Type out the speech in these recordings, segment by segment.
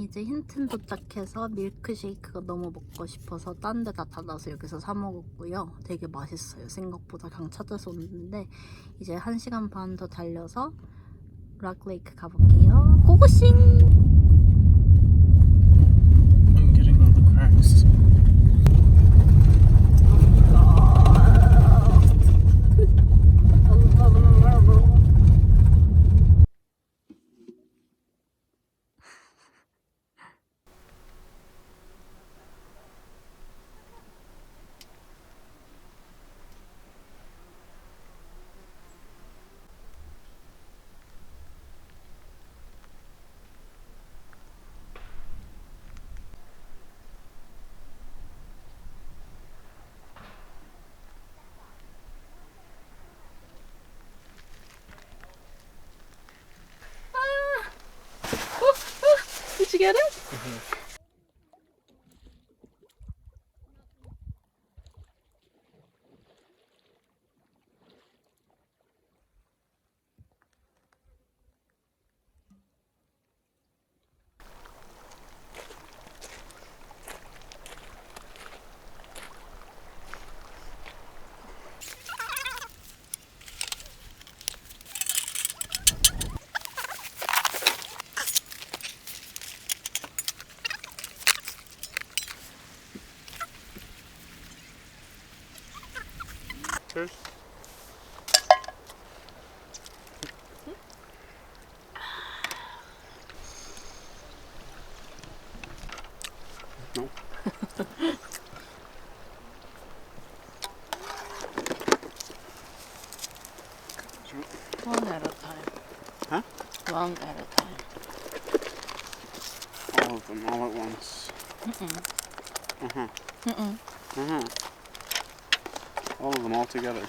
이제 힌튼 도착해서 밀크쉐이크가 너무 먹고 싶어서 딴 데다 닫아서 여기서 사 먹었고요. 되게 맛있어요. 생각보다 그냥 찾아서 오는데 이제 1시간 반 더 달려서 락레이크 가볼게요. 고고싱! I'm getting all the cracks. Did you get it? Cheers. No. One at a time. Huh? One at a time. All of them, all at once. All of them all together.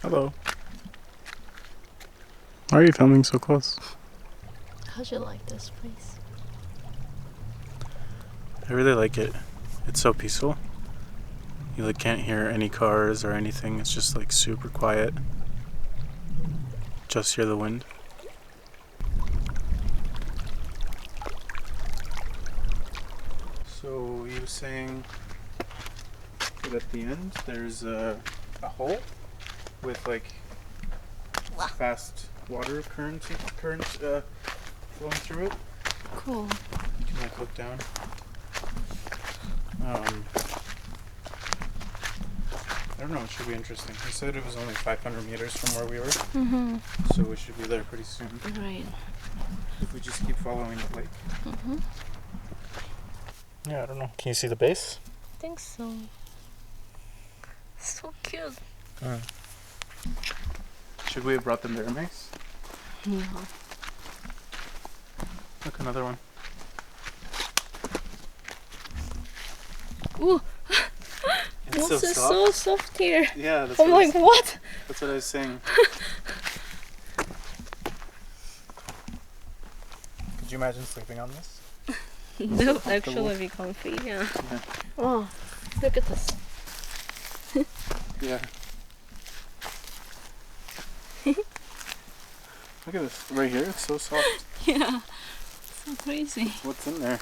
Hello. Why are you filming so close? How'd you like this place? I really like it. It's so peaceful. You like can't hear any cars or anything. It's just like super quiet. Just hear the wind. So you were saying that at the end there's a hole with like fast water current flowing through it. Cool. You can like look down. I don't know, it should be interesting. He said it was only 500 meters from where we were, so we should be there pretty soon. Right. If we just keep following the lake. Yeah, I don't know. Can you see the base? I think so. So cute. Should we have brought them there, Mace? Yeah. Look, another one. Ooh. It's This is so soft here. Yeah, that's I'm like, what? That's what I was saying. Could you imagine sleeping on this? That would actually be comfy, yeah. Oh, look at this. Yeah. Look at this. Right here, it's so soft. Yeah. So crazy. What's in there?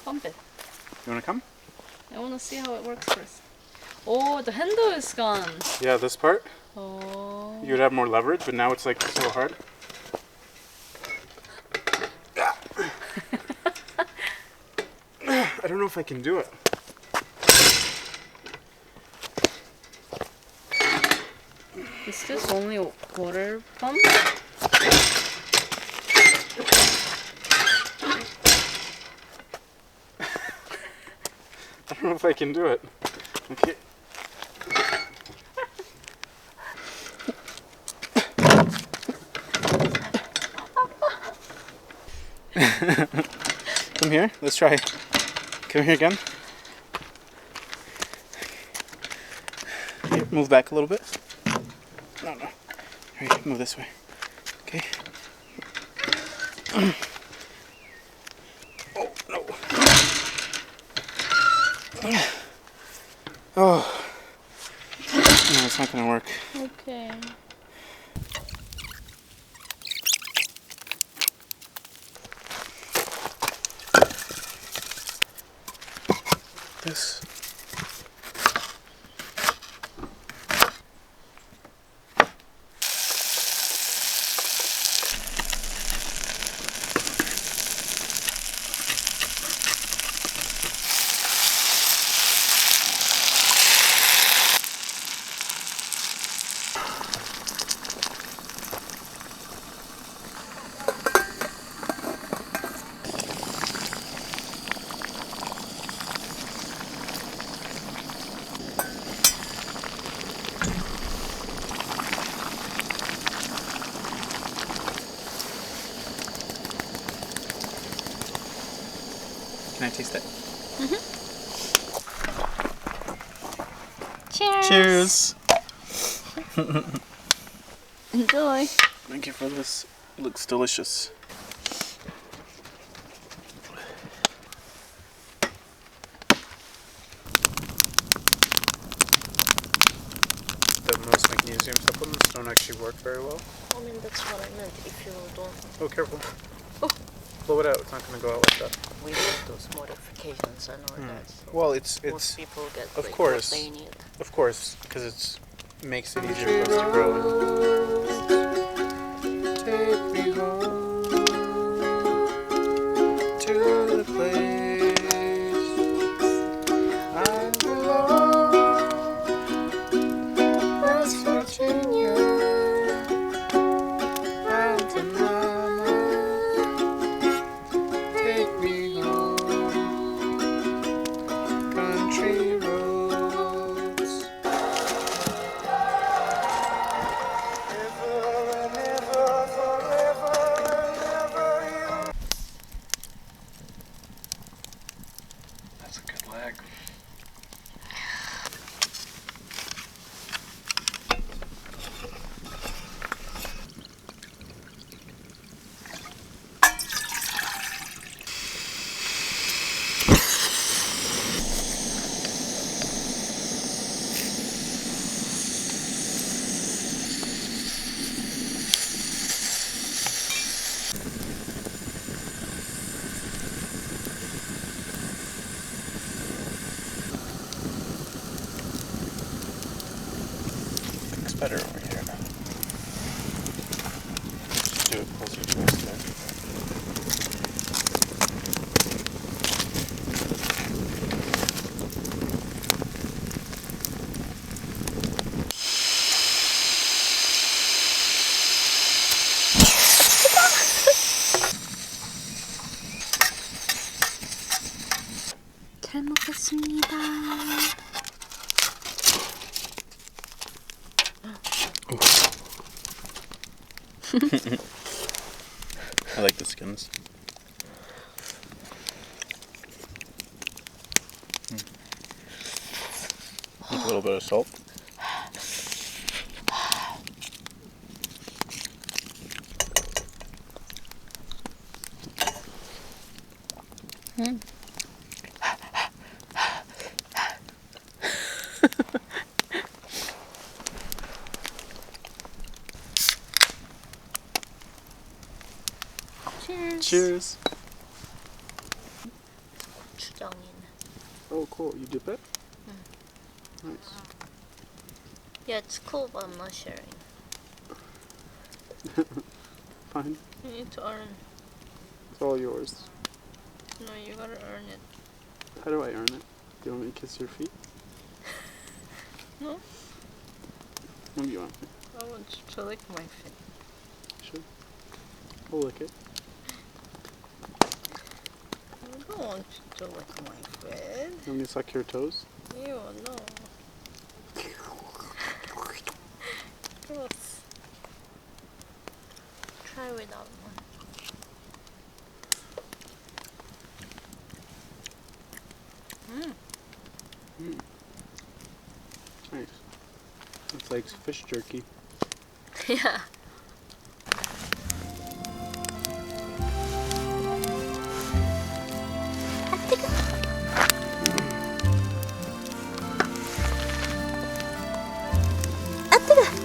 Pump it. You wanna come? I want to see how it works first. Oh, the handle is gone. Yeah, this part. Oh. you'd have more leverage, but now it's like so hard. I don't know if I can do it. Is this only water pump? I don't know if I can do it. Okay. Come here, let's try. Come here again. Here, move back a little bit. No. Here, move this way. Okay. Oh, no. Oh. No, it's not gonna work. Okay. This. Can I taste it? Cheers. Cheers! Enjoy. Thank you for this. It looks delicious. The most magnesium supplements don't actually work very well. I mean, that's what I meant. If you don't, Oh, careful. Blow it out. It's not going to go out like that. we need those modifications and all that. So Well, it's most people get of like, course. what they need. Of course, because it makes it easier for us to grow. Take me home to the place I belong, West Virginia, Mountain Mama. Take me home, country roads. That's a good leg. Looks better over here now. Just do it closer to us there. 잘 먹겠습니다. I like the skins. Like a little bit of salt. Cheers. Cheers. 고추장이네. Oh, cool. You dip it? Nice. Yeah, it's cool, but I'm not sharing. Fine. You need to earn. It's all yours. No, you gotta earn it. How do I earn it? Do you want me to kiss your feet? No? What do you want? I want you to lick my feet. Sure. We'll lick it. I don't want you to lick my feet. You want me to suck your toes? Ew, no. Gross. Try without one. Nice. It's like fish jerky. Yeah. 아 뜨거!